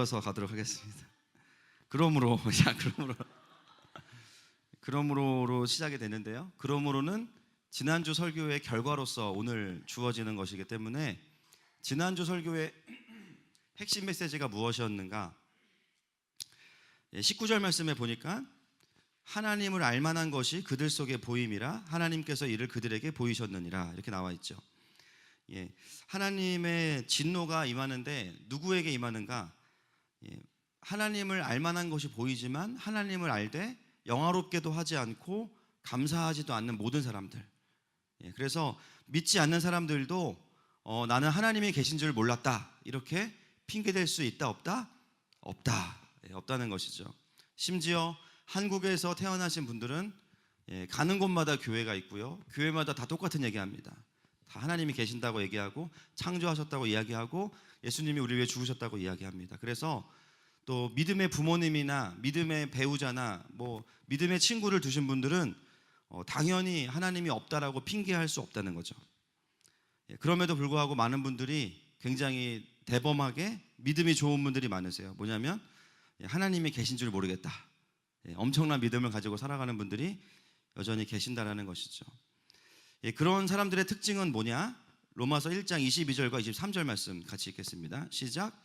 이어서 가도록 하겠습니다. 그러므로로 시작이 되는데요. 그러므로는 지난주 설교의 결과로서 오늘 주어지는 것이기 때문에 지난주 설교의 핵심 메시지가 무엇이었는가? 19절 말씀에 보니까 하나님을 알만한 것이 그들 속에 보임이라 하나님께서 이를 그들에게 보이셨느니라 이렇게 나와 있죠. 하나님의 진노가 임하는데 누구에게 임하는가? 하나님을 알만한 것이 보이지만 하나님을 알되 영화롭게도 하지 않고 감사하지도 않는 모든 사람들. 그래서 믿지 않는 사람들도 나는 하나님이 계신 줄 몰랐다 이렇게 핑계댈 수 있다 없다? 없다. 없다는 것이죠. 심지어 한국에서 태어나신 분들은 가는 곳마다 교회가 있고요, 교회마다 다 똑같은 얘기합니다. 다 하나님이 계신다고 얘기하고 창조하셨다고 이야기하고 예수님이 우리 위해 죽으셨다고 이야기합니다. 그래서 또 믿음의 부모님이나 믿음의 배우자나 믿음의 친구를 두신 분들은 당연히 하나님이 없다라고 핑계할 수 없다는 거죠. 그럼에도 불구하고 많은 분들이 굉장히 대범하게 믿음이 좋은 분들이 많으세요. 뭐냐면 하나님이 계신 줄 모르겠다. 엄청난 믿음을 가지고 살아가는 분들이 여전히 계신다라는 것이죠. 그런 사람들의 특징은 뭐냐? 로마서 1장 22절과 23절 말씀 같이 읽겠습니다. 시작.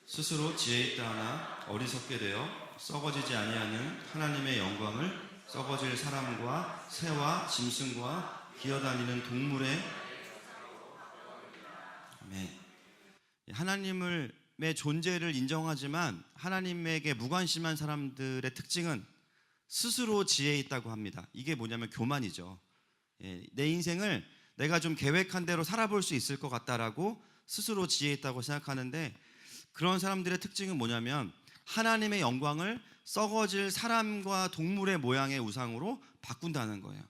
스스로 지혜 있다 하나 어리석게 되어 썩어지지 아니하는 하나님의 영광을 썩어질 사람과 새와 짐승과 기어다니는 동물의 하나님의 존재를 인정하지만 하나님에게 무관심한 사람들의 특징은 스스로 지혜 있다고 합니다. 이게 뭐냐면 교만이죠. 내 인생을 내가 좀 계획한 대로 살아볼 수 있을 것 같다라고 스스로 지혜 있다고 생각하는데, 그런 사람들의 특징은 뭐냐면 하나님의 영광을 썩어질 사람과 동물의 모양의 우상으로 바꾼다는 거예요.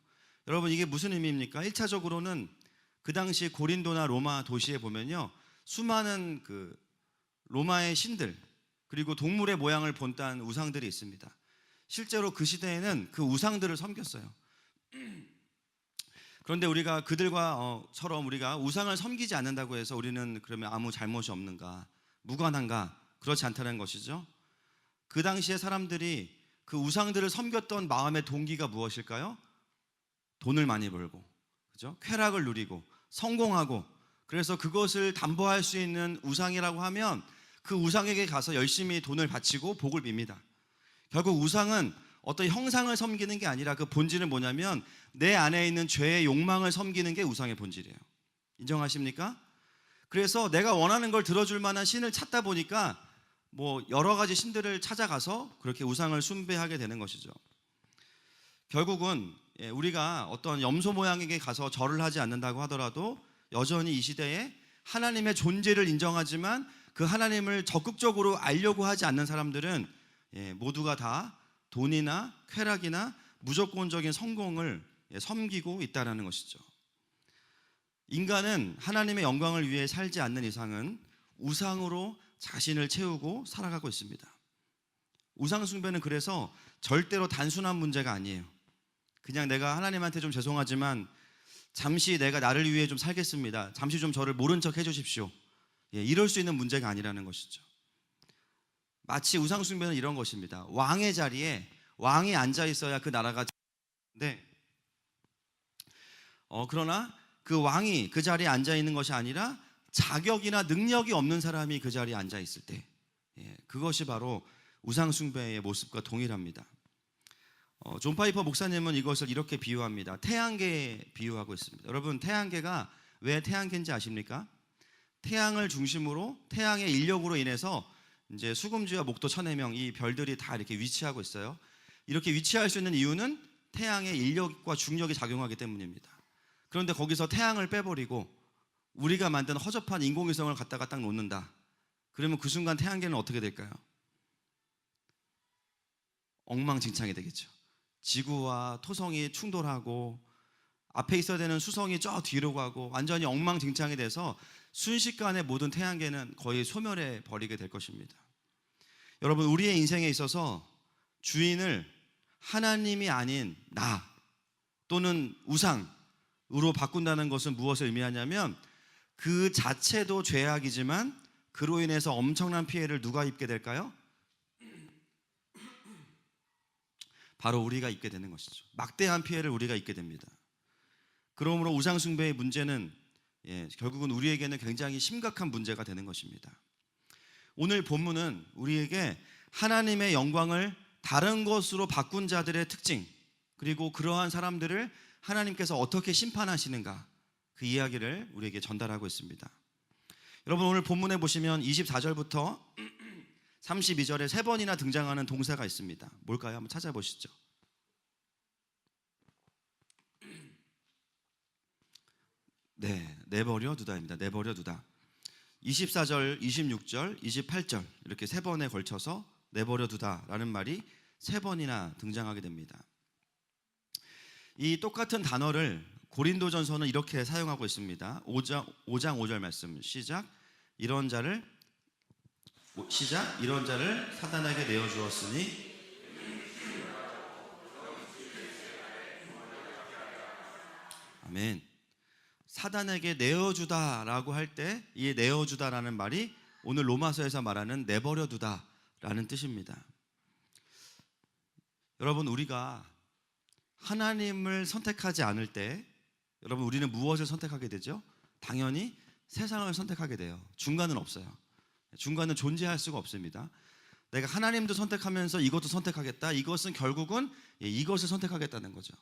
여러분, 이게 무슨 의미입니까? 1차적으로는 그 당시 고린도나 로마 도시에 보면요, 수많은 로마의 신들 그리고 동물의 모양을 본딴 우상들이 있습니다. 실제로 그 시대에는 그 우상들을 섬겼어요. 그런데 우리가 그들과처럼 우리가 우상을 섬기지 않는다고 해서 우리는 그러면 아무 잘못이 없는가, 무관한가? 그렇지 않다는 것이죠. 그 당시에 사람들이 그 우상들을 섬겼던 마음의 동기가 무엇일까요? 돈을 많이 벌고, 그죠? 쾌락을 누리고 성공하고, 그래서 그것을 담보할 수 있는 우상이라고 하면 그 우상에게 가서 열심히 돈을 바치고 복을 빕니다. 결국 우상은 어떤 형상을 섬기는 게 아니라 그 본질은 뭐냐면 내 안에 있는 죄의 욕망을 섬기는 게 우상의 본질이에요. 인정하십니까? 그래서 내가 원하는 걸 들어줄 만한 신을 찾다 보니까 여러 가지 신들을 찾아가서 그렇게 우상을 숭배하게 되는 것이죠. 결국은 우리가 어떤 염소 모양에게 가서 절을 하지 않는다고 하더라도 여전히 이 시대에 하나님의 존재를 인정하지만 그 하나님을 적극적으로 알려고 하지 않는 사람들은 모두가 다 돈이나 쾌락이나 무조건적인 성공을 섬기고 있다는 것이죠. 인간은 하나님의 영광을 위해 살지 않는 이상은 우상으로 자신을 채우고 살아가고 있습니다. 우상 숭배는 그래서 절대로 단순한 문제가 아니에요. 그냥 내가 하나님한테 좀 죄송하지만 잠시 내가 나를 위해 좀 살겠습니다, 잠시 좀 저를 모른 척 해주십시오, 이럴 수 있는 문제가 아니라는 것이죠. 마치 우상 숭배는 이런 것입니다. 왕의 자리에 왕이 앉아 있어야 그 나라가 되는데, 그러나 그 왕이 그 자리에 앉아 있는 것이 아니라 자격이나 능력이 없는 사람이 그 자리에 앉아 있을 때, 그것이 바로 우상 숭배의 모습과 동일합니다. 존 파이퍼 목사님은 이것을 이렇게 비유합니다. 태양계에 비유하고 있습니다. 여러분, 태양계가 왜 태양계인지 아십니까? 태양을 중심으로 태양의 인력으로 인해서 이제 수금지와 목도 천해명, 이 별들이 다 이렇게 위치하고 있어요. 이렇게 위치할 수 있는 이유는 태양의 인력과 중력이 작용하기 때문입니다. 그런데 거기서 태양을 빼버리고 우리가 만든 허접한 인공위성을 갖다가 딱 놓는다. 그러면 그 순간 태양계는 어떻게 될까요? 엉망진창이 되겠죠. 지구와 토성이 충돌하고 앞에 있어야 되는 수성이 저 뒤로 가고 완전히 엉망진창이 돼서 순식간에 모든 태양계는 거의 소멸해 버리게 될 것입니다. 여러분, 우리의 인생에 있어서 주인을 하나님이 아닌 나 또는 우상으로 바꾼다는 것은 무엇을 의미하냐면 그 자체도 죄악이지만 그로 인해서 엄청난 피해를 누가 입게 될까요? 바로 우리가 입게 되는 것이죠. 막대한 피해를 우리가 입게 됩니다. 그러므로 우상 숭배의 문제는 결국은 우리에게는 굉장히 심각한 문제가 되는 것입니다. 오늘 본문은 우리에게 하나님의 영광을 다른 것으로 바꾼 자들의 특징, 그리고 그러한 사람들을 하나님께서 어떻게 심판하시는가, 그 이야기를 우리에게 전달하고 있습니다. 여러분, 오늘 본문에 보시면 24절부터 32절에 3번이나 등장하는 동사가 있습니다. 뭘까요? 한번 찾아보시죠. 내버려 두다입니다. 내버려 두다. 24절, 26절, 28절 이렇게 3번에 걸쳐서 내버려 두다라는 말이 3번이나 등장하게 됩니다. 이 똑같은 단어를 고린도전서는 이렇게 사용하고 있습니다. 5장 5절 말씀 시작. 이런 자를 사단에게 내어주었으니 아멘. 사단에게 내어주다라고 할 때 이 내어주다라는 말이 오늘 로마서에서 말하는 내버려두다라는 뜻입니다. 여러분, 우리가 하나님을 선택하지 않을 때 여러분, 우리는 무엇을 선택하게 되죠? 당연히 세상을 선택하게 돼요. 중간은 없어요. 중간은 존재할 수가 없습니다. 내가 하나님도 선택하면서 이것도 선택하겠다, 이것은 결국은 이것을 선택하겠다는 거죠.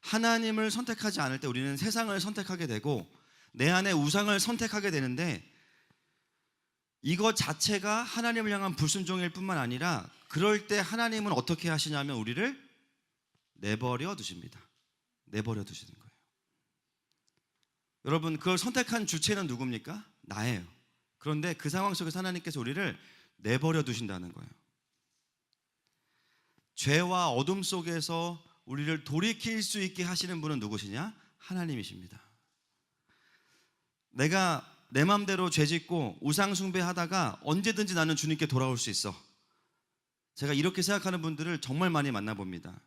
하나님을 선택하지 않을 때 우리는 세상을 선택하게 되고 내 안에 우상을 선택하게 되는데, 이것 자체가 하나님을 향한 불순종일 뿐만 아니라 그럴 때 하나님은 어떻게 하시냐면 우리를 내버려 두십니다. 내버려 두시는 거예요. 여러분, 그걸 선택한 주체는 누굽니까? 나예요. 그런데 그 상황 속에서 하나님께서 우리를 내버려 두신다는 거예요. 죄와 어둠 속에서 우리를 돌이킬 수 있게 하시는 분은 누구시냐? 하나님이십니다. 내가 내 맘대로 죄짓고 우상숭배하다가 언제든지 나는 주님께 돌아올 수 있어. 제가 이렇게 생각하는 분들을 정말 많이 만나봅니다.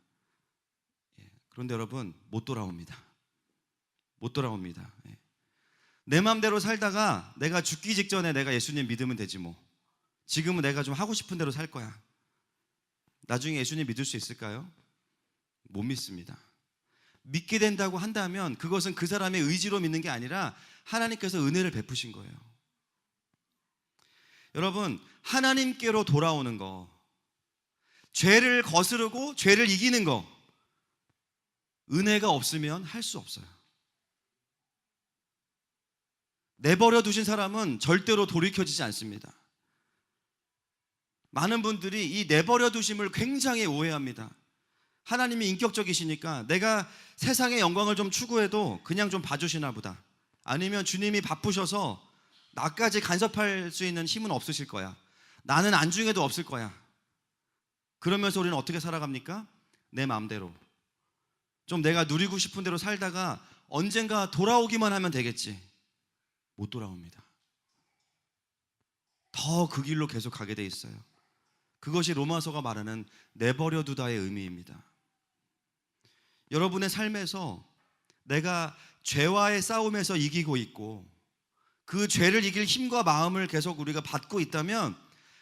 그런데 여러분, 못 돌아옵니다. 못 돌아옵니다. 내 맘대로 살다가 내가 죽기 직전에 내가 예수님 믿으면 되지 뭐. 지금은 내가 좀 하고 싶은 대로 살 거야. 나중에 예수님 믿을 수 있을까요? 못 믿습니다. 믿게 된다고 한다면 그것은 그 사람의 의지로 믿는 게 아니라 하나님께서 은혜를 베푸신 거예요. 여러분, 하나님께로 돌아오는 거, 죄를 거스르고 죄를 이기는 거, 은혜가 없으면 할 수 없어요. 내버려 두신 사람은 절대로 돌이켜지지 않습니다. 많은 분들이 이 내버려 두심을 굉장히 오해합니다. 하나님이 인격적이시니까 내가 세상의 영광을 좀 추구해도 그냥 좀 봐주시나 보다. 아니면 주님이 바쁘셔서 나까지 간섭할 수 있는 힘은 없으실 거야. 나는 안중에도 없을 거야. 그러면서 우리는 어떻게 살아갑니까? 내 마음대로. 좀 내가 누리고 싶은 대로 살다가 언젠가 돌아오기만 하면 되겠지. 못 돌아옵니다. 더 그 길로 계속 가게 돼 있어요. 그것이 로마서가 말하는 내버려 두다의 의미입니다. 여러분의 삶에서 내가 죄와의 싸움에서 이기고 있고 그 죄를 이길 힘과 마음을 계속 우리가 받고 있다면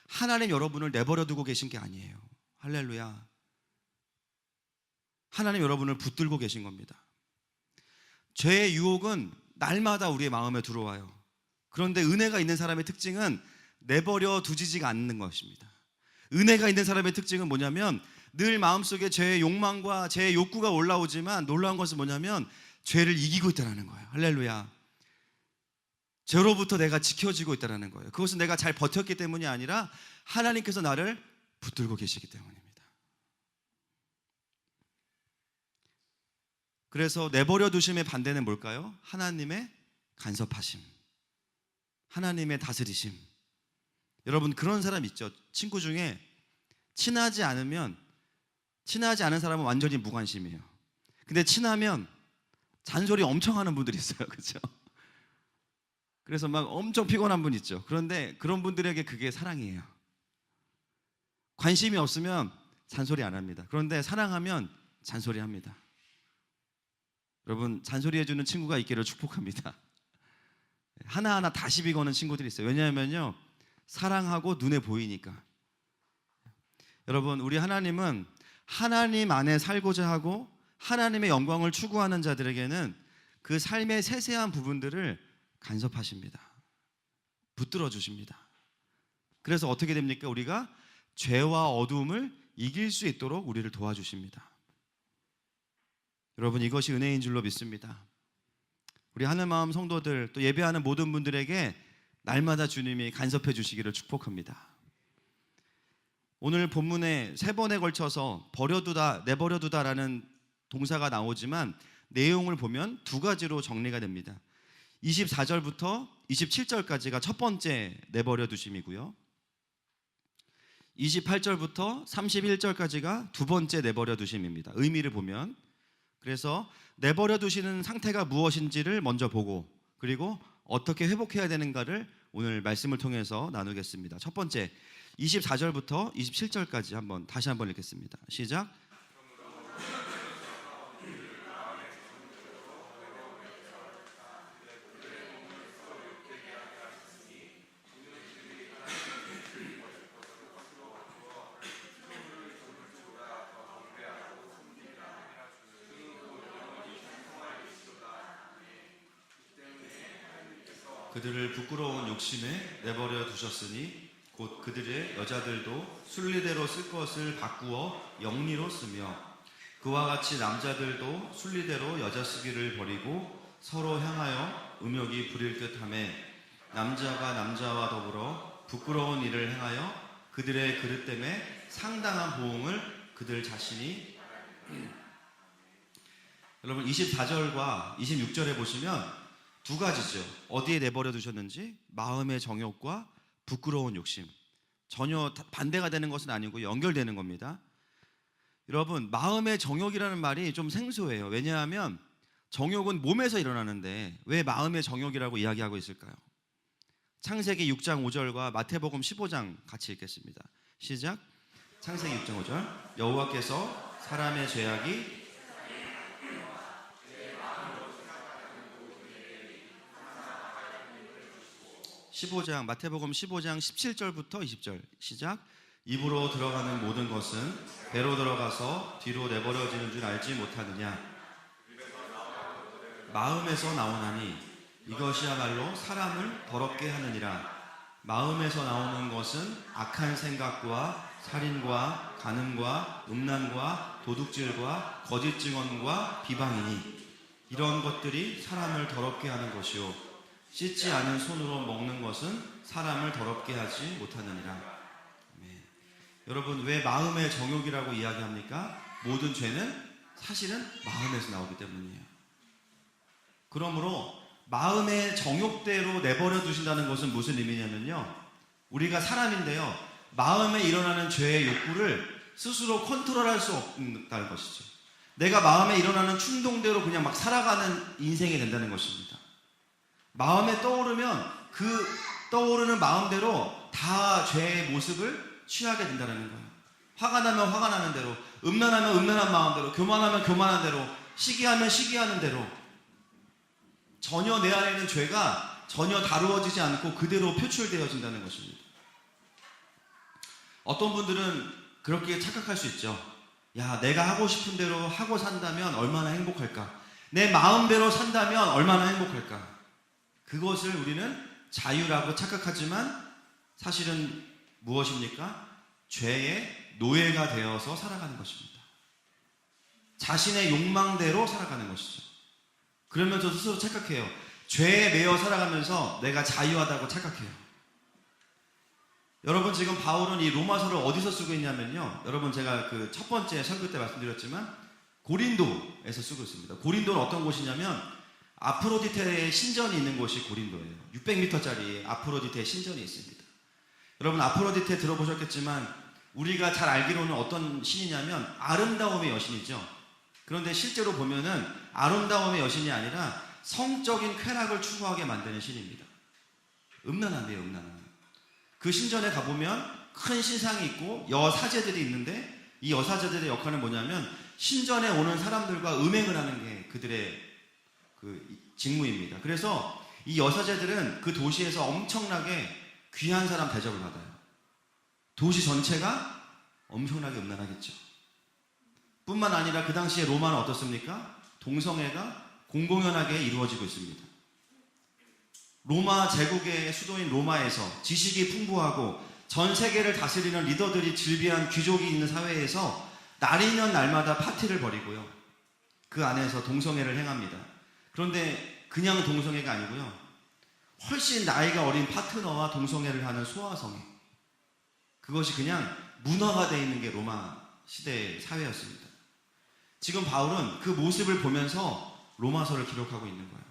하나님 여러분을 내버려 두고 계신 게 아니에요. 할렐루야. 하나님 여러분을 붙들고 계신 겁니다. 죄의 유혹은 날마다 우리의 마음에 들어와요. 그런데 은혜가 있는 사람의 특징은 내버려 두지지가 않는 것입니다. 은혜가 있는 사람의 특징은 뭐냐면 늘 마음속에 죄의 욕망과 죄의 욕구가 올라오지만 놀라운 것은 뭐냐면 죄를 이기고 있다는 거예요. 할렐루야. 죄로부터 내가 지켜지고 있다는 거예요. 그것은 내가 잘 버텼기 때문이 아니라 하나님께서 나를 붙들고 계시기 때문입니다. 그래서 내버려 두심의 반대는 뭘까요? 하나님의 간섭하심, 하나님의 다스리심. 여러분, 그런 사람 있죠? 친구 중에 친하지 않은 사람은 완전히 무관심이에요. 근데 친하면 잔소리 엄청 하는 분들이 있어요. 그렇죠? 그래서 막 엄청 피곤한 분 있죠. 그런데 그런 분들에게 그게 사랑이에요. 관심이 없으면 잔소리 안 합니다. 그런데 사랑하면 잔소리합니다. 여러분, 잔소리해주는 친구가 있기를 축복합니다. 하나하나 다 시비 거는 친구들이 있어요. 왜냐하면요, 사랑하고 눈에 보이니까. 여러분, 우리 하나님은 하나님 안에 살고자 하고 하나님의 영광을 추구하는 자들에게는 그 삶의 세세한 부분들을 간섭하십니다. 붙들어 주십니다. 그래서 어떻게 됩니까? 우리가 죄와 어두움을 이길 수 있도록 우리를 도와주십니다. 여러분, 이것이 은혜인 줄로 믿습니다. 우리 하늘마음 성도들, 또 예배하는 모든 분들에게 날마다 주님이 간섭해 주시기를 축복합니다. 오늘 본문에 3번에 걸쳐서 버려두다, 내버려두다라는 동사가 나오지만 내용을 보면 2가지로 정리가 됩니다. 24절부터 27절까지가 첫 번째 내버려두심이고요, 28절부터 31절까지가 두 번째 내버려두심입니다. 의미를 보면, 그래서 내버려두시는 상태가 무엇인지를 먼저 보고, 그리고 어떻게 회복해야 되는가를 오늘 말씀을 통해서 나누겠습니다. 첫 번째, 24절부터 27절까지 다시 한번 읽겠습니다. 시작. 그들을 부끄러운 욕심에 내버려 두셨으니 곧 그들의 여자들도 순리대로 쓸 것을 바꾸어 영리로 쓰며, 그와 같이 남자들도 순리대로 여자 쓰기를 버리고 서로 향하여 음욕이 부릴 듯하며, 남자가 남자와 더불어 부끄러운 일을 행하여 그들의 그릇 때문에 상당한 보응을 그들 자신이. 여러분, 24절과 26절에 보시면 2가지죠. 어디에 내버려 두셨는지, 마음의 정욕과 부끄러운 욕심. 전혀 반대가 되는 것은 아니고 연결되는 겁니다. 여러분, 마음의 정욕이라는 말이 좀 생소해요. 왜냐하면 정욕은 몸에서 일어나는데 왜 마음의 정욕이라고 이야기하고 있을까요? 창세기 6장 5절과 마태복음 15장 같이 읽겠습니다. 시작. 창세기 6장 5절. 여호와께서 사람의 죄악이 15장, 마태복음 15장 17절부터 20절. 시작. 입으로 들어가는 모든 것은 배로 들어가서 뒤로 내버려지는 줄 알지 못하느냐. 마음에서 나오나니 이것이야말로 사람을 더럽게 하느니라. 마음에서 나오는 것은 악한 생각과 살인과 간음과 음란과 도둑질과 거짓 증언과 비방이니 이런 것들이 사람을 더럽게 하는 것이요, 씻지 않은 손으로 먹는 것은 사람을 더럽게 하지 못하느니라. 아멘. 여러분, 왜 마음의 정욕이라고 이야기합니까? 모든 죄는 사실은 마음에서 나오기 때문이에요. 그러므로 마음의 정욕대로 내버려 두신다는 것은 무슨 의미냐면요, 우리가 사람인데요, 마음에 일어나는 죄의 욕구를 스스로 컨트롤할 수 없다는 것이죠. 내가 마음에 일어나는 충동대로 그냥 막 살아가는 인생이 된다는 것입니다. 마음에 떠오르면 그 떠오르는 마음대로 다 죄의 모습을 취하게 된다는 거예요. 화가 나면 화가 나는 대로, 음란하면 음란한 마음대로, 교만하면 교만한 대로, 시기하면 시기하는 대로, 전혀 내 안에 있는 죄가 전혀 다루어지지 않고 그대로 표출되어진다는 것입니다. 어떤 분들은 그렇게 착각할 수 있죠. 야, 내가 하고 싶은 대로 하고 산다면 얼마나 행복할까? 내 마음대로 산다면 얼마나 행복할까? 그것을 우리는 자유라고 착각하지만 사실은 무엇입니까? 죄의 노예가 되어서 살아가는 것입니다. 자신의 욕망대로 살아가는 것이죠. 그러면서 스스로 착각해요. 죄에 매여 살아가면서 내가 자유하다고 착각해요. 여러분, 지금 바울은 이 로마서를 어디서 쓰고 있냐면요, 여러분, 제가 그 첫 번째 설교 때 말씀드렸지만 고린도에서 쓰고 있습니다. 고린도는 어떤 곳이냐면 아프로디테의 신전이 있는 곳이 고린도예요. 600m짜리 아프로디테의 신전이 있습니다. 여러분, 아프로디테 들어보셨겠지만 우리가 잘 알기로는 어떤 신이냐면 아름다움의 여신이죠. 그런데 실제로 보면은 아름다움의 여신이 아니라 성적인 쾌락을 추구하게 만드는 신입니다. 음란한데요, 음란한. 그 신전에 가보면 큰 신상이 있고 여사제들이 있는데 이 여사제들의 역할은 뭐냐면 신전에 오는 사람들과 음행을 하는 게 그들의 그 직무입니다. 그래서 이 여사제들은 그 도시에서 엄청나게 귀한 사람 대접을 받아요. 도시 전체가 엄청나게 음란하겠죠. 뿐만 아니라 그 당시에 로마는 어떻습니까? 동성애가 공공연하게 이루어지고 있습니다. 로마 제국의 수도인 로마에서 지식이 풍부하고 전 세계를 다스리는 리더들이 즐비한 귀족이 있는 사회에서 날이면 날마다 파티를 벌이고요. 그 안에서 동성애를 행합니다. 그런데 그냥 동성애가 아니고요. 훨씬 나이가 어린 파트너와 동성애를 하는 소아성애. 그것이 그냥 문화가 되어 있는 게 로마 시대의 사회였습니다. 지금 바울은 그 모습을 보면서 로마서를 기록하고 있는 거예요.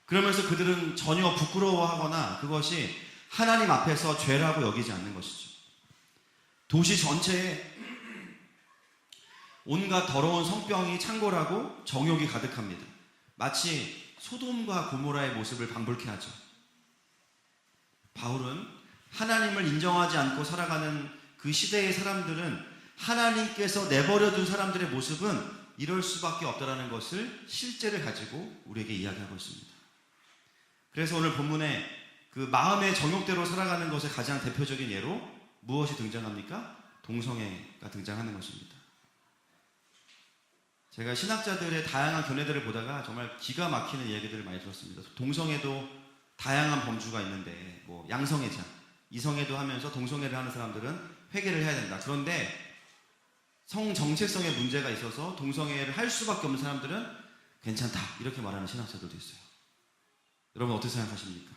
그러면서 그들은 전혀 부끄러워하거나 그것이 하나님 앞에서 죄라고 여기지 않는 것이죠. 도시 전체에 온갖 더러운 성병이 창궐하고 정욕이 가득합니다. 마치 소돔과 고모라의 모습을 반복케 하죠. 바울은 하나님을 인정하지 않고 살아가는 그 시대의 사람들은 하나님께서 내버려둔 사람들의 모습은 이럴 수밖에 없다는 것을 실제를 가지고 우리에게 이야기하고 있습니다. 그래서 오늘 본문에 그 마음의 정욕대로 살아가는 것의 가장 대표적인 예로 무엇이 등장합니까? 동성애가 등장하는 것입니다. 제가 신학자들의 다양한 견해들을 보다가 정말 기가 막히는 이야기들을 많이 들었습니다. 동성애도 다양한 범주가 있는데 뭐 양성애자, 이성애도 하면서 동성애를 하는 사람들은 회개를 해야 된다. 그런데 성 정체성에 문제가 있어서 동성애를 할 수밖에 없는 사람들은 괜찮다. 이렇게 말하는 신학자들도 있어요. 여러분 어떻게 생각하십니까?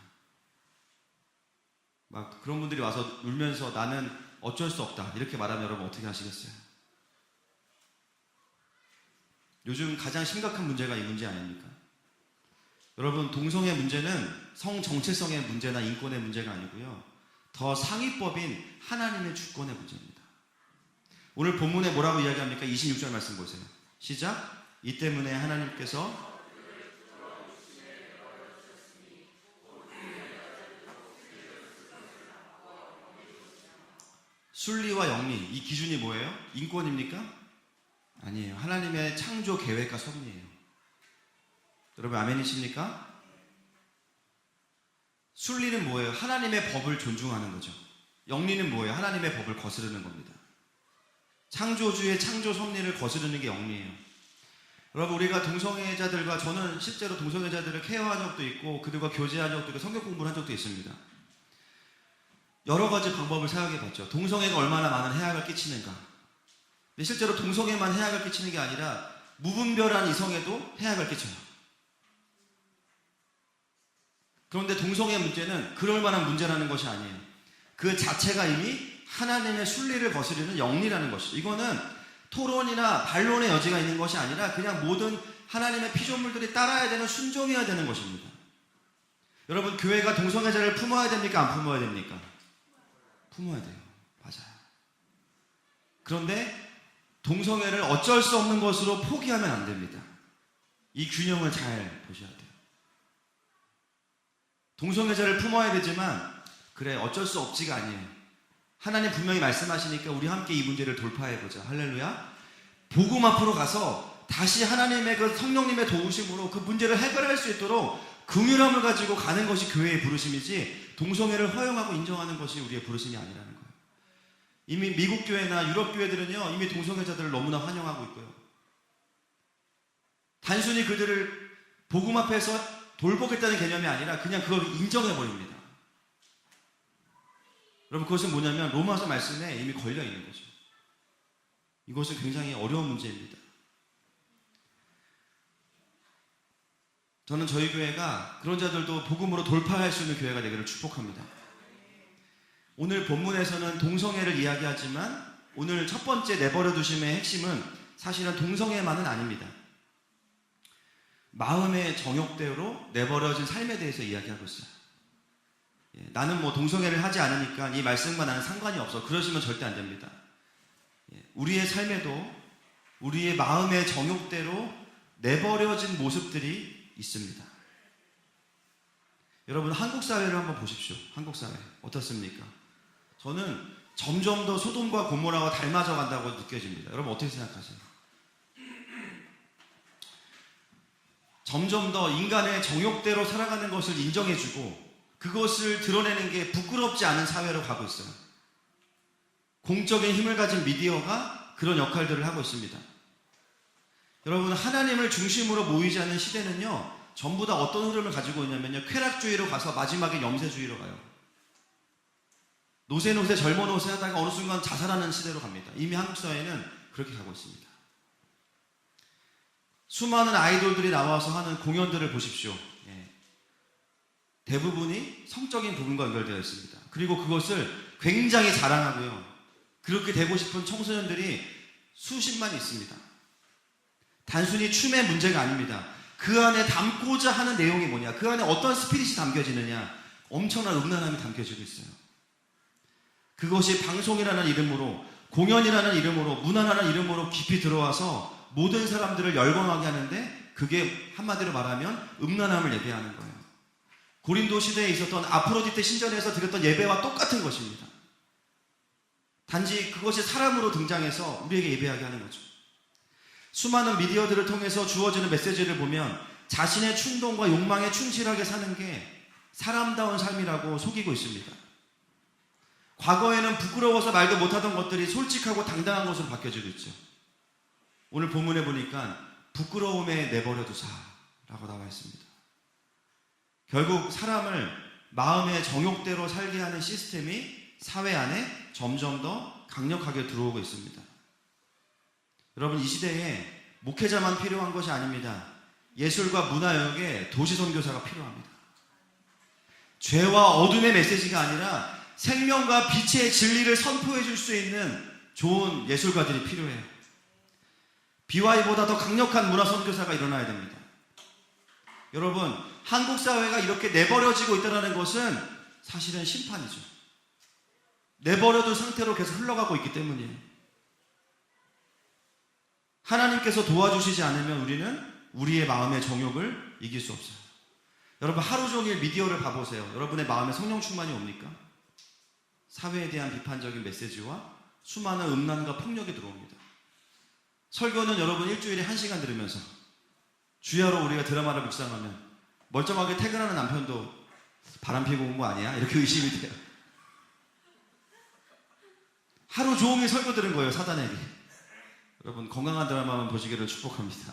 막 그런 분들이 와서 울면서 나는 어쩔 수 없다. 이렇게 말하면 여러분 어떻게 하시겠어요? 요즘 가장 심각한 문제가 이 문제 아닙니까? 여러분 동성애 문제는 성 정체성의 문제나 인권의 문제가 아니고요. 더 상위법인 하나님의 주권의 문제입니다. 오늘 본문에 뭐라고 이야기합니까? 26절 말씀 보세요. 시작. 이 때문에 하나님께서 순리와 영리, 이 기준이 뭐예요? 인권입니까? 아니에요. 하나님의 창조 계획과 섭리예요. 여러분 아멘이십니까? 순리는 뭐예요? 하나님의 법을 존중하는 거죠. 영리는 뭐예요? 하나님의 법을 거스르는 겁니다. 창조주의 창조 섭리를 거스르는 게 영리예요. 여러분 우리가 동성애자들과 저는 실제로 동성애자들을 케어한 적도 있고 그들과 교제한 적도 있고 성경 공부를 한 적도 있습니다. 여러 가지 방법을 생각해 봤죠. 동성애가 얼마나 많은 해악을 끼치는가. 근데 실제로 동성애만 해악을 끼치는 게 아니라 무분별한 이성애도 해악을 끼쳐요. 그런데 동성애 문제는 그럴 만한 문제라는 것이 아니에요. 그 자체가 이미 하나님의 순리를 거스르는 영리라는 것이죠. 이거는 토론이나 반론의 여지가 있는 것이 아니라 그냥 모든 하나님의 피조물들이 따라야 되는 순종해야 되는 것입니다. 여러분 교회가 동성애자를 품어야 됩니까? 안 품어야 됩니까? 품어야 돼요. 맞아요. 그런데 동성애를 어쩔 수 없는 것으로 포기하면 안 됩니다. 이 균형을 잘 보셔야 돼요. 동성애자를 품어야 되지만 그래 어쩔 수 없지가 아니에요. 하나님 분명히 말씀하시니까 우리 함께 이 문제를 돌파해보자. 할렐루야. 복음 앞으로 가서 다시 하나님의 그 성령님의 도우심으로 그 문제를 해결할 수 있도록 긍휼함을 가지고 가는 것이 교회의 부르심이지 동성애를 허용하고 인정하는 것이 우리의 부르심이 아니라는 거예요. 이미 미국 교회나 유럽 교회들은요 이미 동성애자들을 너무나 환영하고 있고요. 단순히 그들을 복음 앞에서 돌보겠다는 개념이 아니라 그냥 그걸 인정해버립니다. 여러분 그것은 뭐냐면 로마서 말씀에 이미 걸려있는 거죠. 이것은 굉장히 어려운 문제입니다. 저는 저희 교회가 그런 자들도 복음으로 돌파할 수 있는 교회가 되기를 축복합니다. 오늘 본문에서는 동성애를 이야기하지만 오늘 첫 번째 내버려 두심의 핵심은 사실은 동성애만은 아닙니다. 마음의 정욕대로 내버려진 삶에 대해서 이야기하고 있어요. 나는 뭐 동성애를 하지 않으니까 이 말씀과 나는 상관이 없어. 그러시면 절대 안 됩니다. 우리의 삶에도 우리의 마음의 정욕대로 내버려진 모습들이 있습니다. 여러분 한국 사회를 한번 보십시오. 한국 사회 어떻습니까? 저는 점점 더 소돔과 고모라와 닮아져 간다고 느껴집니다. 여러분 어떻게 생각하세요? 점점 더 인간의 정욕대로 살아가는 것을 인정해주고 그것을 드러내는 게 부끄럽지 않은 사회로 가고 있어요. 공적인 힘을 가진 미디어가 그런 역할들을 하고 있습니다. 여러분, 하나님을 중심으로 모이지 않는 시대는요, 전부 다 어떤 흐름을 가지고 있냐면요, 쾌락주의로 가서 마지막에 염세주의로 가요. 노세 젊어 노세 하다가 어느 순간 자살하는 시대로 갑니다. 이미 한국 사회는 그렇게 가고 있습니다. 수많은 아이돌들이 나와서 하는 공연들을 보십시오. 대부분이 성적인 부분과 연결되어 있습니다. 그리고 그것을 굉장히 자랑하고요. 그렇게 되고 싶은 청소년들이 수십만 있습니다. 단순히 춤의 문제가 아닙니다. 그 안에 담고자 하는 내용이 뭐냐, 그 안에 어떤 스피릿이 담겨지느냐, 엄청난 음란함이 담겨지고 있어요. 그것이 방송이라는 이름으로, 공연이라는 이름으로, 문화라는 이름으로 깊이 들어와서 모든 사람들을 열광하게 하는데, 그게 한마디로 말하면 음란함을 예배하는 거예요. 고린도 시대에 있었던 아프로디테 신전에서 드렸던 예배와 똑같은 것입니다. 단지 그것이 사람으로 등장해서 우리에게 예배하게 하는 거죠. 수많은 미디어들을 통해서 주어지는 메시지를 보면 자신의 충동과 욕망에 충실하게 사는 게 사람다운 삶이라고 속이고 있습니다. 과거에는 부끄러워서 말도 못하던 것들이 솔직하고 당당한 것으로 바뀌어지고 있죠. 오늘 본문에 보니까 부끄러움에 내버려 두사라고 나와 있습니다. 결국 사람을 마음의 정욕대로 살게 하는 시스템이 사회 안에 점점 더 강력하게 들어오고 있습니다. 여러분, 이 시대에 목회자만 필요한 것이 아닙니다. 예술과 문화 영역에 도시 선교사가 필요합니다. 죄와 어둠의 메시지가 아니라 생명과 빛의 진리를 선포해 줄 수 있는 좋은 예술가들이 필요해요. BY보다 더 강력한 문화 선교사가 일어나야 됩니다. 여러분, 한국 사회가 이렇게 내버려지고 있다는 것은 사실은 심판이죠. 내버려둔 상태로 계속 흘러가고 있기 때문이에요. 하나님께서 도와주시지 않으면 우리는 우리의 마음의 정욕을 이길 수 없어요. 여러분, 하루 종일 미디어를 봐보세요. 여러분의 마음에 성령 충만이 옵니까? 사회에 대한 비판적인 메시지와 수많은 음란과 폭력이 들어옵니다. 설교는 여러분 일주일에 1시간 들으면서 주야로 우리가 드라마를 묵상하면 멀쩡하게 퇴근하는 남편도 바람 피고 온 거 아니야? 이렇게 의심이 돼요. 하루 종일 설교 들은 거예요, 사단에게. 여러분, 건강한 드라마만 보시기를 축복합니다.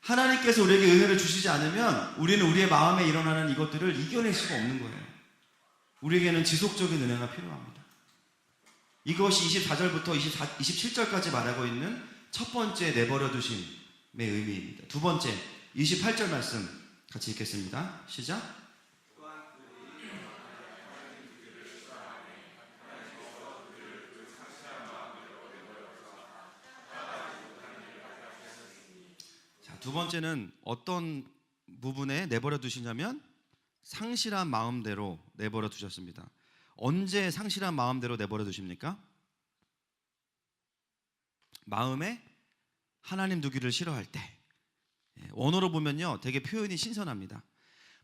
하나님께서 우리에게 은혜를 주시지 않으면 우리는 우리의 마음에 일어나는 이것들을 이겨낼 수가 없는 거예요. 우리에게는 지속적인 은혜가 필요합니다. 이것이 24절부터 27절까지 말하고 있는 첫 번째 내버려 두심의 의미입니다. 두 번째, 28절 말씀 같이 읽겠습니다. 시작. 자, 두 번째는 어떤 부분에 내버려 두시냐면 상실한 마음대로 내버려 두셨습니다. 언제 상실한 마음대로 내버려 두십니까? 마음에 하나님 두기를 싫어할 때. 원어로 보면요, 되게 표현이 신선합니다.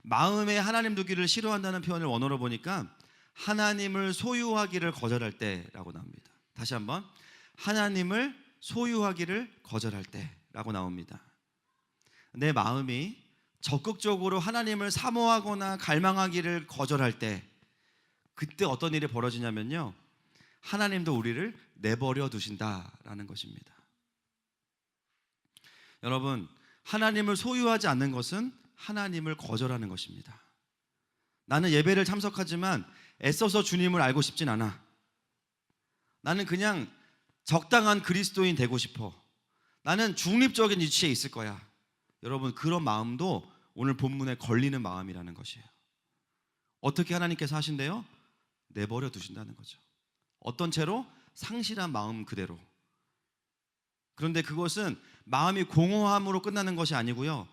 마음에 하나님 두기를 싫어한다는 표현을 원어로 보니까 하나님을 소유하기를 거절할 때라고 나옵니다. 다시 한번, 하나님을 소유하기를 거절할 때라고 나옵니다. 내 마음이 적극적으로 하나님을 사모하거나 갈망하기를 거절할 때, 그때 어떤 일이 벌어지냐면요, 하나님도 우리를 내버려 두신다라는 것입니다. 여러분, 하나님을 소유하지 않는 것은 하나님을 거절하는 것입니다. 나는 예배를 참석하지만 애써서 주님을 알고 싶진 않아. 나는 그냥 적당한 그리스도인 되고 싶어. 나는 중립적인 위치에 있을 거야. 여러분, 그런 마음도 오늘 본문에 걸리는 마음이라는 것이에요. 어떻게 하나님께서 하신대요? 내버려 두신다는 거죠. 어떤 채로? 상실한 마음 그대로. 그런데 그것은 마음이 공허함으로 끝나는 것이 아니고요,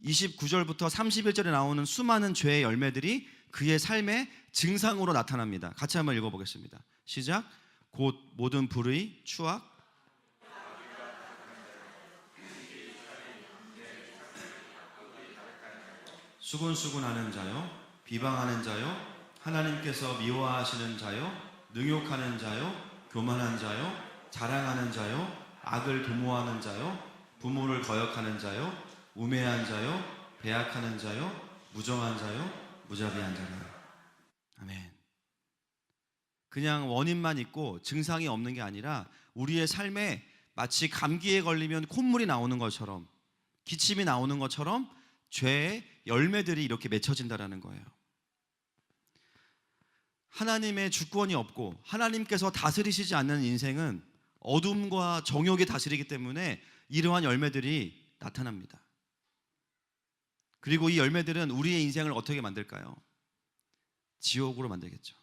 29절부터 31절에 나오는 수많은 죄의 열매들이 그의 삶의 증상으로 나타납니다. 같이 한번 읽어보겠습니다. 시작. 곧 모든 불의, 추악, 수군수군하는 자요, 비방하는 자요, 하나님께서 미워하시는 자요, 능욕하는 자요, 교만한 자요, 자랑하는 자요, 악을 도모하는 자요, 부모를 거역하는 자요, 우매한 자요, 배약하는 자요, 무정한 자요, 무자비한 자라. 아멘. 그냥 원인만 있고 증상이 없는 게 아니라 우리의 삶에 마치 감기에 걸리면 콧물이 나오는 것처럼, 기침이 나오는 것처럼 죄의 열매들이 이렇게 맺혀진다라는 거예요. 하나님의 주권이 없고 하나님께서 다스리시지 않는 인생은 어둠과 정욕이 다스리기 때문에 이러한 열매들이 나타납니다. 그리고 이 열매들은 우리의 인생을 어떻게 만들까요? 지옥으로 만들겠죠.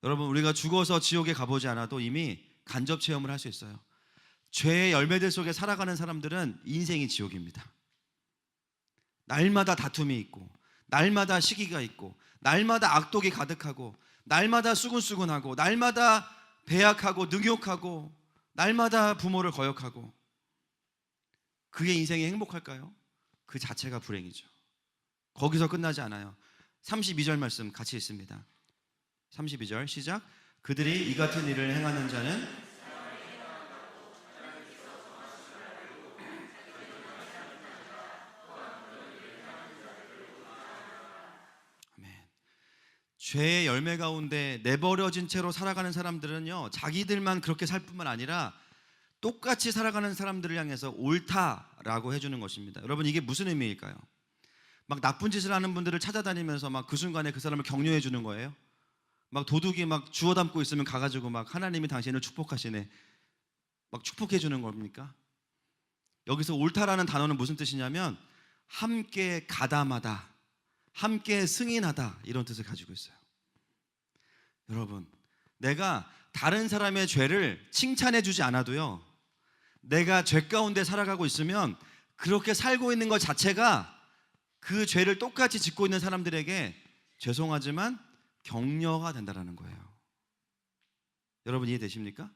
여러분, 우리가 죽어서 지옥에 가보지 않아도 이미 간접 체험을 할 수 있어요. 죄의 열매들 속에 살아가는 사람들은 인생이 지옥입니다. 날마다 다툼이 있고, 날마다 시기가 있고, 날마다 악독이 가득하고, 날마다 수근수근하고, 날마다 배약하고 능욕하고, 날마다 부모를 거역하고, 그게 인생이 행복할까요? 그 자체가 불행이죠. 거기서 끝나지 않아요. 32절 말씀 같이 있습니다. 32절 시작. 그들이 이 같은 일을 행하는 자는 죄의 열매 가운데 내버려진 채로 살아가는 사람들은요, 자기들만 그렇게 살 뿐만 아니라 똑같이 살아가는 사람들을 향해서 옳다라고 해주는 것입니다. 여러분, 이게 무슨 의미일까요? 막 나쁜 짓을 하는 분들을 찾아다니면서 막 그 순간에 그 사람을 격려해 주는 거예요? 막 도둑이 막 주워 담고 있으면 가가지고 막 하나님이 당신을 축복하시네, 막 축복해 주는 겁니까? 여기서 옳다라는 단어는 무슨 뜻이냐면 함께 가담하다, 함께 승인하다, 이런 뜻을 가지고 있어요. 여러분, 내가 다른 사람의 죄를 칭찬해 주지 않아도요, 내가 죄 가운데 살아가고 있으면 그렇게 살고 있는 것 자체가 그 죄를 똑같이 짓고 있는 사람들에게 죄송하지만 격려가 된다는 거예요. 여러분, 이해되십니까?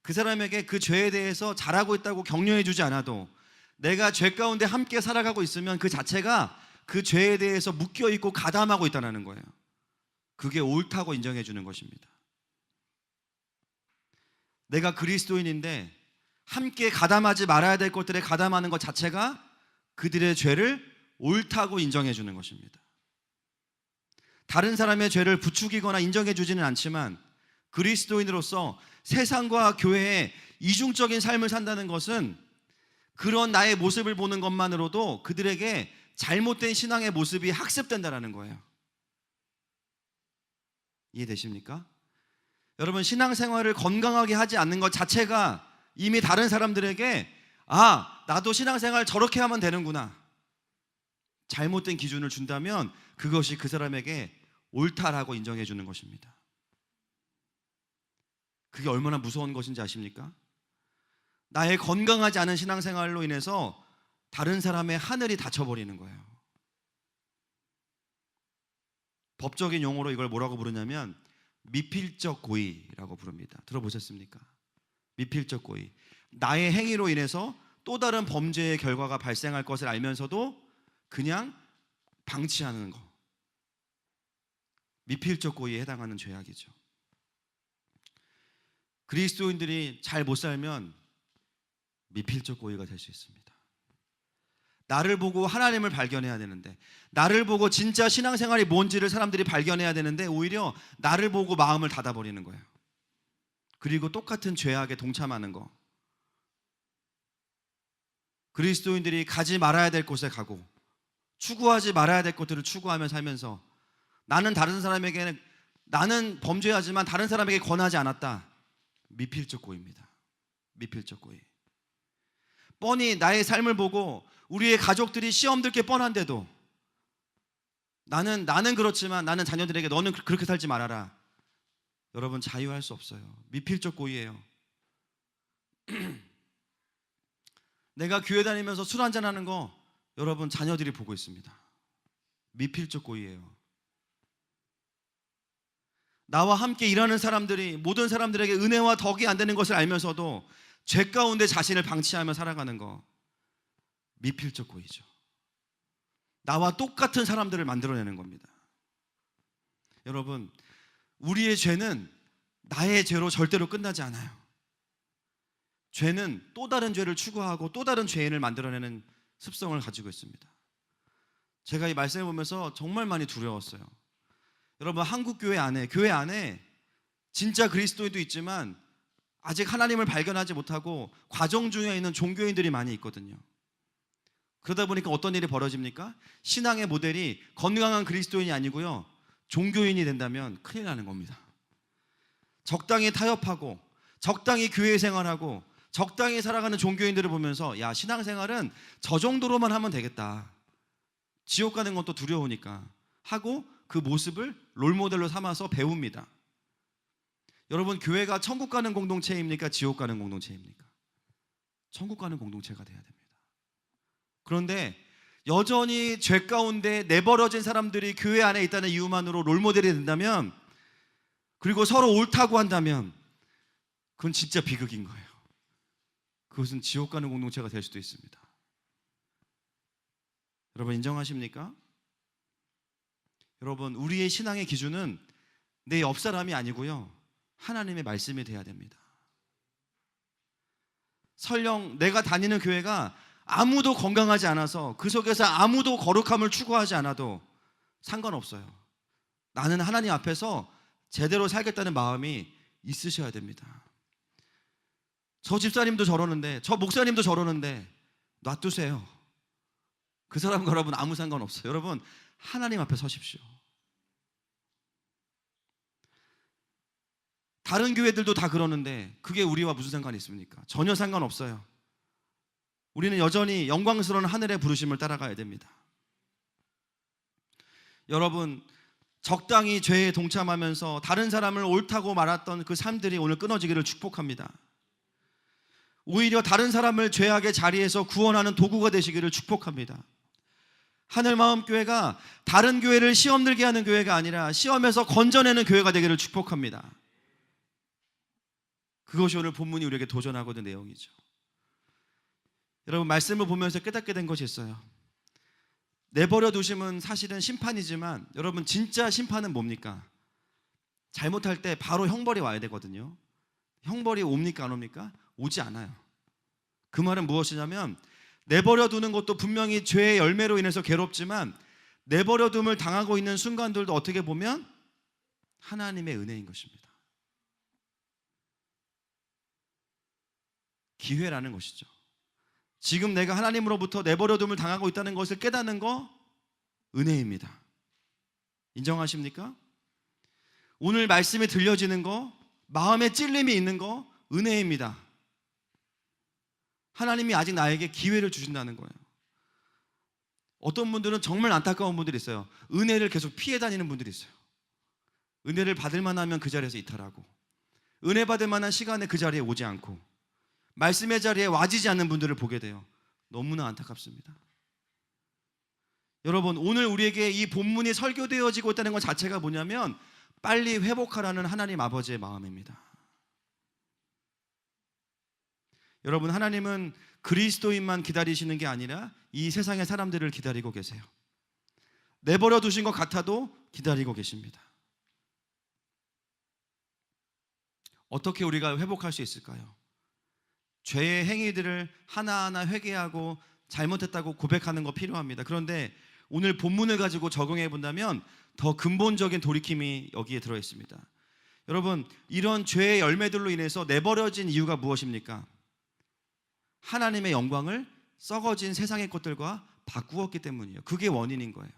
그 사람에게 그 죄에 대해서 잘하고 있다고 격려해 주지 않아도 내가 죄 가운데 함께 살아가고 있으면 그 자체가 그 죄에 대해서 묶여있고 가담하고 있다는 거예요. 그게 옳다고 인정해 주는 것입니다. 내가 그리스도인인데 함께 가담하지 말아야 될 것들에 가담하는 것 자체가 그들의 죄를 옳다고 인정해 주는 것입니다. 다른 사람의 죄를 부추기거나 인정해 주지는 않지만 그리스도인으로서 세상과 교회에 이중적인 삶을 산다는 것은 그런 나의 모습을 보는 것만으로도 그들에게 잘못된 신앙의 모습이 학습된다는 거예요. 이해되십니까? 여러분, 신앙생활을 건강하게 하지 않는 것 자체가 이미 다른 사람들에게 나도 신앙생활 저렇게 하면 되는구나, 잘못된 기준을 준다면 그것이 그 사람에게 옳다라고 인정해 주는 것입니다. 그게 얼마나 무서운 것인지 아십니까? 나의 건강하지 않은 신앙생활로 인해서 다른 사람의 하늘이 닫혀버리는 거예요. 법적인 용어로 이걸 뭐라고 부르냐면 미필적 고의라고 부릅니다. 들어보셨습니까? 미필적 고의. 나의 행위로 인해서 또 다른 범죄의 결과가 발생할 것을 알면서도 그냥 방치하는 거, 미필적 고의에 해당하는 죄악이죠. 그리스도인들이 잘 못 살면 미필적 고의가 될 수 있습니다. 나를 보고 하나님을 발견해야 되는데, 나를 보고 진짜 신앙생활이 뭔지를 사람들이 발견해야 되는데 오히려 나를 보고 마음을 닫아버리는 거예요. 그리고 똑같은 죄악에 동참하는 거. 그리스도인들이 가지 말아야 될 곳에 가고 추구하지 말아야 될 것들을 추구하며 살면서 나는 다른 사람에게는, 나는 범죄하지만 다른 사람에게 권하지 않았다. 미필적 고의입니다. 미필적 고의. 뻔히 나의 삶을 보고 우리의 가족들이 시험 들 게 뻔한데도 나는 그렇지만 나는 자녀들에게 너는 그렇게 살지 말아라. 여러분, 자유할 수 없어요. 미필적 고의예요. 내가 교회 다니면서 술 한잔하는 거 여러분 자녀들이 보고 있습니다. 미필적 고의예요. 나와 함께 일하는 사람들이 모든 사람들에게 은혜와 덕이 안 되는 것을 알면서도 죄 가운데 자신을 방치하며 살아가는 거 미필적 고의죠. 나와 똑같은 사람들을 만들어내는 겁니다. 여러분, 우리의 죄는 나의 죄로 절대로 끝나지 않아요. 죄는 또 다른 죄를 추구하고 또 다른 죄인을 만들어내는 습성을 가지고 있습니다. 제가 이 말씀을 보면서 정말 많이 두려웠어요. 여러분, 한국 교회 안에 진짜 그리스도인도 있지만 아직 하나님을 발견하지 못하고 과정 중에 있는 종교인들이 많이 있거든요. 그러다 보니까 어떤 일이 벌어집니까? 신앙의 모델이 건강한 그리스도인이 아니고요, 종교인이 된다면 큰일 나는 겁니다. 적당히 타협하고 적당히 교회 생활하고 적당히 살아가는 종교인들을 보면서 야, 신앙생활은 저 정도로만 하면 되겠다, 지옥 가는 것도 두려우니까 하고 그 모습을 롤모델로 삼아서 배웁니다. 여러분, 교회가 천국 가는 공동체입니까? 지옥 가는 공동체입니까? 천국 가는 공동체가 돼야 됩니다. 그런데 여전히 죄 가운데 내버려진 사람들이 교회 안에 있다는 이유만으로 롤모델이 된다면, 그리고 서로 옳다고 한다면, 그건 진짜 비극인 거예요. 그것은 지옥 가는 공동체가 될 수도 있습니다. 여러분, 인정하십니까? 여러분, 우리의 신앙의 기준은 내 옆 사람이 아니고요, 하나님의 말씀이 돼야 됩니다. 설령 내가 다니는 교회가 아무도 건강하지 않아서 그 속에서 아무도 거룩함을 추구하지 않아도 상관없어요. 나는 하나님 앞에서 제대로 살겠다는 마음이 있으셔야 됩니다. 저 집사님도 저러는데, 저 목사님도 저러는데 놔두세요. 그 사람과 여러분 아무 상관없어요. 여러분, 하나님 앞에 서십시오. 다른 교회들도 다 그러는데 그게 우리와 무슨 상관이 있습니까? 전혀 상관없어요. 우리는 여전히 영광스러운 하늘의 부르심을 따라가야 됩니다. 여러분, 적당히 죄에 동참하면서 다른 사람을 옳다고 말했던 그 삶들이 오늘 끊어지기를 축복합니다. 오히려 다른 사람을 죄악의 자리에서 구원하는 도구가 되시기를 축복합니다. 하늘마음교회가 다른 교회를 시험 들게 하는 교회가 아니라 시험에서 건져내는 교회가 되기를 축복합니다. 그것이 오늘 본문이 우리에게 도전하고 있는 내용이죠. 여러분, 말씀을 보면서 깨닫게 된 것이 있어요. 내버려 두심은 사실은 심판이지만, 여러분, 진짜 심판은 뭡니까? 잘못할 때 바로 형벌이 와야 되거든요. 형벌이 옵니까 안 옵니까? 오지 않아요. 그 말은 무엇이냐면, 내버려 두는 것도 분명히 죄의 열매로 인해서 괴롭지만 내버려 둠을 당하고 있는 순간들도 어떻게 보면 하나님의 은혜인 것입니다. 기회라는 것이죠. 지금 내가 하나님으로부터 내버려 둠을 당하고 있다는 것을 깨닫는 거 은혜입니다. 인정하십니까? 오늘 말씀이 들려지는 거, 마음에 찔림이 있는 거 은혜입니다. 하나님이 아직 나에게 기회를 주신다는 거예요. 어떤 분들은 정말 안타까운 분들이 있어요. 은혜를 계속 피해 다니는 분들이 있어요. 은혜를 받을 만하면 그 자리에서 이탈하고, 은혜 받을 만한 시간에 그 자리에 오지 않고, 말씀의 자리에 와지지 않는 분들을 보게 돼요. 너무나 안타깝습니다. 여러분, 오늘 우리에게 이 본문이 설교되어지고 있다는 것 자체가 뭐냐면 빨리 회복하라는 하나님 아버지의 마음입니다. 여러분, 하나님은 그리스도인만 기다리시는 게 아니라 이 세상의 사람들을 기다리고 계세요. 내버려 두신 것 같아도 기다리고 계십니다. 어떻게 우리가 회복할 수 있을까요? 죄의 행위들을 하나하나 회개하고 잘못했다고 고백하는 거 필요합니다. 그런데 오늘 본문을 가지고 적용해 본다면 더 근본적인 돌이킴이 여기에 들어 있습니다. 여러분, 이런 죄의 열매들로 인해서 내버려진 이유가 무엇입니까? 하나님의 영광을 썩어진 세상의 것들과 바꾸었기 때문이에요. 그게 원인인 거예요.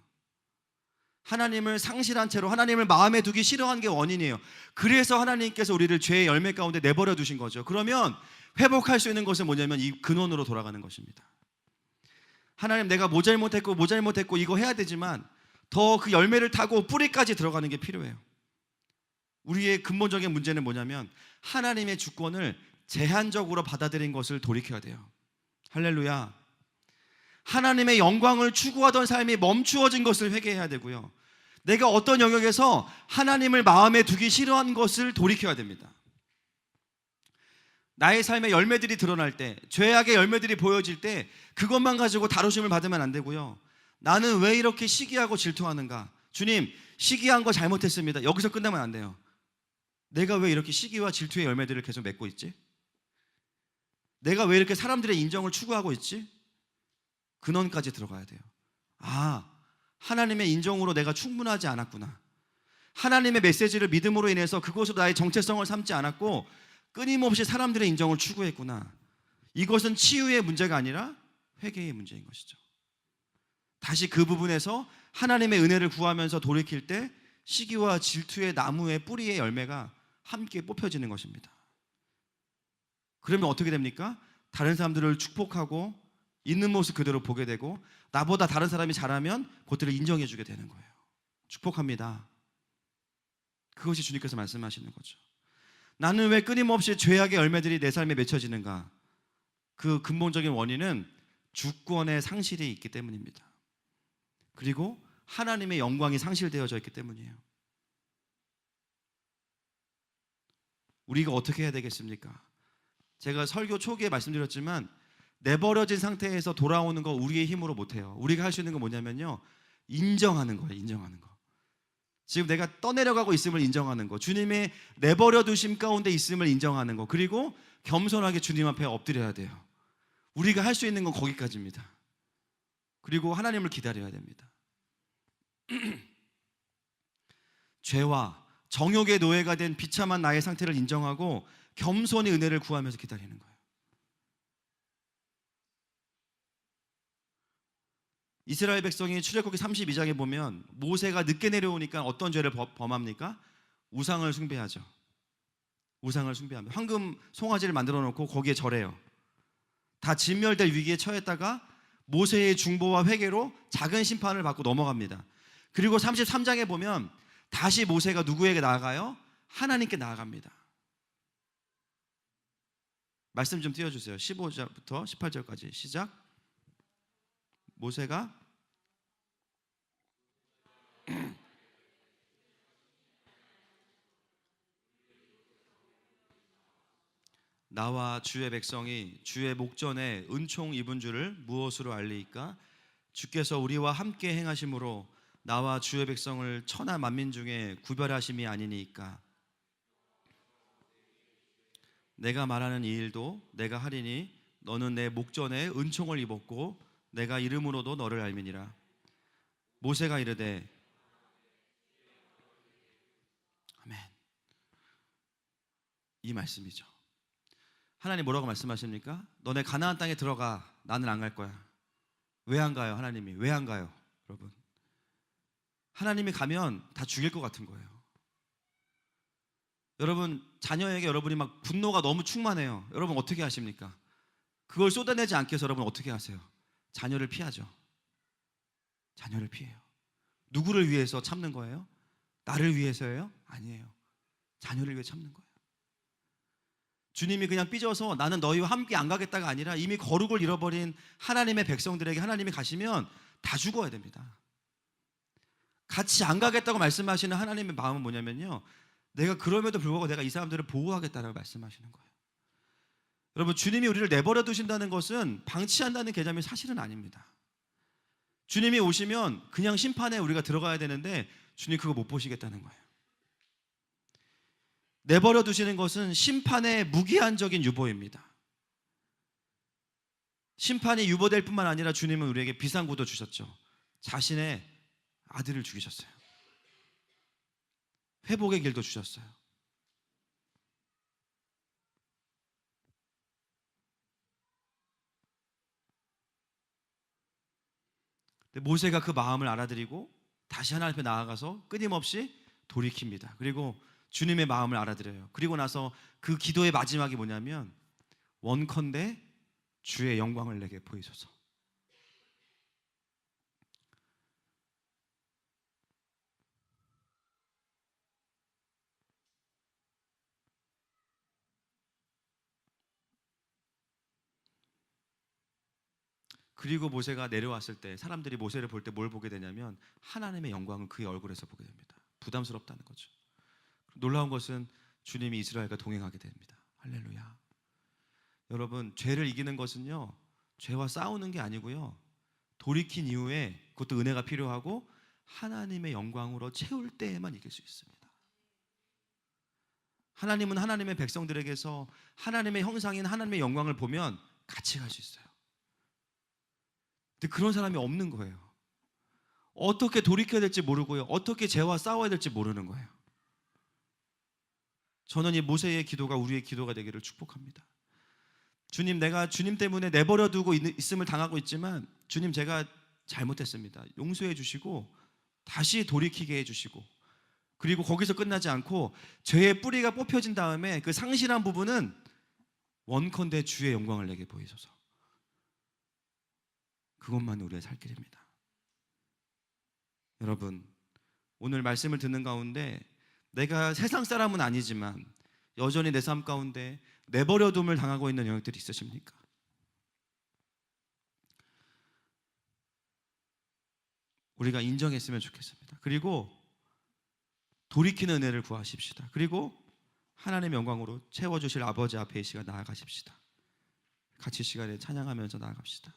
하나님을 상실한 채로 하나님을 마음에 두기 싫어한 게 원인이에요. 그래서 하나님께서 우리를 죄의 열매 가운데 내버려 두신 거죠. 그러면 회복할 수 있는 것은 뭐냐면 이 근원으로 돌아가는 것입니다. 하나님, 내가 뭐 잘못했고 이거 해야 되지만 더 그 열매를 타고 뿌리까지 들어가는 게 필요해요. 우리의 근본적인 문제는 뭐냐면 하나님의 주권을 제한적으로 받아들인 것을 돌이켜야 돼요. 할렐루야. 하나님의 영광을 추구하던 삶이 멈추어진 것을 회개해야 되고요. 내가 어떤 영역에서 하나님을 마음에 두기 싫어한 것을 돌이켜야 됩니다. 나의 삶의 열매들이 드러날 때, 죄악의 열매들이 보여질 때 그것만 가지고 다루심을 받으면 안 되고요. 나는 왜 이렇게 시기하고 질투하는가? 주님, 시기한 거 잘못했습니다. 여기서 끝나면 안 돼요. 내가 왜 이렇게 시기와 질투의 열매들을 계속 맺고 있지? 내가 왜 이렇게 사람들의 인정을 추구하고 있지? 근원까지 들어가야 돼요. 아, 하나님의 인정으로 내가 충분하지 않았구나. 하나님의 메시지를 믿음으로 인해서 그것으로 나의 정체성을 삼지 않았고 끊임없이 사람들의 인정을 추구했구나. 이것은 치유의 문제가 아니라 회개의 문제인 것이죠. 다시 그 부분에서 하나님의 은혜를 구하면서 돌이킬 때 시기와 질투의 나무의 뿌리의 열매가 함께 뽑혀지는 것입니다. 그러면 어떻게 됩니까? 다른 사람들을 축복하고 있는 모습 그대로 보게 되고 나보다 다른 사람이 잘하면 그것들을 인정해 주게 되는 거예요. 축복합니다. 그것이 주님께서 말씀하시는 거죠. 나는 왜 끊임없이 죄악의 열매들이 내 삶에 맺혀지는가? 그 근본적인 원인은 주권의 상실이 있기 때문입니다. 그리고 하나님의 영광이 상실되어져 있기 때문이에요. 우리가 어떻게 해야 되겠습니까? 제가 설교 초기에 말씀드렸지만 내버려진 상태에서 돌아오는 거 우리의 힘으로 못해요. 우리가 할 수 있는 건 뭐냐면요, 인정하는 거예요. 인정하는 거. 지금 내가 떠내려가고 있음을 인정하는 거, 주님의 내버려 두심 가운데 있음을 인정하는 거, 그리고 겸손하게 주님 앞에 엎드려야 돼요. 우리가 할 수 있는 건 거기까지입니다. 그리고 하나님을 기다려야 됩니다. 죄와 정욕의 노예가 된 비참한 나의 상태를 인정하고 겸손히 은혜를 구하면서 기다리는 거예요. 이스라엘 백성이 출애굽기 32장에 보면 모세가 늦게 내려오니까 어떤 죄를 범합니까? 우상을 숭배하죠. 우상을 숭배합니다. 황금 송아지를 만들어 놓고 거기에 절해요. 다 진멸될 위기에 처했다가 모세의 중보와 회개로 작은 심판을 받고 넘어갑니다. 그리고 33장에 보면 다시 모세가 누구에게 나아가요? 하나님께 나아갑니다. 말씀 좀 띄워주세요. 15절부터 18절까지 시작. 모세가 나와 주의 백성이 주의 목전에 은총 입은 줄을 무엇으로 알리이까? 주께서 우리와 함께 행하심으로 나와 주의 백성을 천하 만민 중에 구별하심이 아니니까. 내가 말하는 이 일도 내가 하리니 너는 내 목전에 은총을 입었고 내가 이름으로도 너를 알미니라. 모세가 이르되 아멘. 이 말씀이죠. 하나님 뭐라고 말씀하십니까? 너네 가나안 땅에 들어가. 나는 안 갈 거야. 왜 안 가요? 하나님이 왜 안 가요? 여러분, 하나님이 가면 다 죽일 것 같은 거예요. 여러분, 자녀에게 여러분이 막 분노가 너무 충만해요. 여러분 어떻게 하십니까? 그걸 쏟아내지 않기 위해서 여러분 어떻게 하세요? 자녀를 피하죠. 자녀를 피해요. 누구를 위해서 참는 거예요? 나를 위해서예요? 아니에요. 자녀를 위해 참는 거예요. 주님이 그냥 삐져서 나는 너희와 함께 안 가겠다가 아니라 이미 거룩을 잃어버린 하나님의 백성들에게 하나님이 가시면 다 죽어야 됩니다. 같이 안 가겠다고 말씀하시는 하나님의 마음은 뭐냐면요, 내가 그럼에도 불구하고 내가 이 사람들을 보호하겠다라고 말씀하시는 거예요. 여러분, 주님이 우리를 내버려 두신다는 것은 방치한다는 개념이 사실은 아닙니다. 주님이 오시면 그냥 심판에 우리가 들어가야 되는데 주님 그거 못 보시겠다는 거예요. 내버려 두시는 것은 심판의 무기한적인 유보입니다. 심판이 유보될 뿐만 아니라 주님은 우리에게 비상구도 주셨죠. 자신의 아들을 죽이셨어요. 회복의 길도 주셨어요. 모세가 그 마음을 알아들이고 다시 하나님 앞에 나아가서 끊임없이 돌이킵니다. 그리고 주님의 마음을 알아들여요. 그리고 나서 그 기도의 마지막이 뭐냐면 원컨대 주의 영광을 내게 보이소서. 그리고 모세가 내려왔을 때 사람들이 모세를 볼 때 뭘 보게 되냐면 하나님의 영광을 그의 얼굴에서 보게 됩니다. 부담스럽다는 거죠. 놀라운 것은 주님이 이스라엘과 동행하게 됩니다. 할렐루야. 여러분, 죄를 이기는 것은요, 죄와 싸우는 게 아니고요, 돌이킨 이후에 그것도 은혜가 필요하고 하나님의 영광으로 채울 때에만 이길 수 있습니다. 하나님은 하나님의 백성들에게서 하나님의 형상인 하나님의 영광을 보면 같이 갈 수 있어요. 근데 그런 사람이 없는 거예요. 어떻게 돌이켜야 될지 모르고요, 어떻게 죄와 싸워야 될지 모르는 거예요. 저는 이 모세의 기도가 우리의 기도가 되기를 축복합니다. 주님, 내가 주님 때문에 내버려 두고 있음을 당하고 있지만 주님, 제가 잘못했습니다. 용서해 주시고 다시 돌이키게 해주시고, 그리고 거기서 끝나지 않고 죄의 뿌리가 뽑혀진 다음에 그 상실한 부분은 원컨대 주의 영광을 내게 보이소서. 그것만 우리의 살 길입니다. 여러분, 오늘 말씀을 듣는 가운데 내가 세상 사람은 아니지만 여전히 내 삶 가운데 내버려둠을 당하고 있는 영역들이 있으십니까? 우리가 인정했으면 좋겠습니다. 그리고 돌이키는 은혜를 구하십시다. 그리고 하나님의 영광으로 채워주실 아버지 앞에 이 시간 나아가십시다. 같이 시간에 찬양하면서 나아갑시다.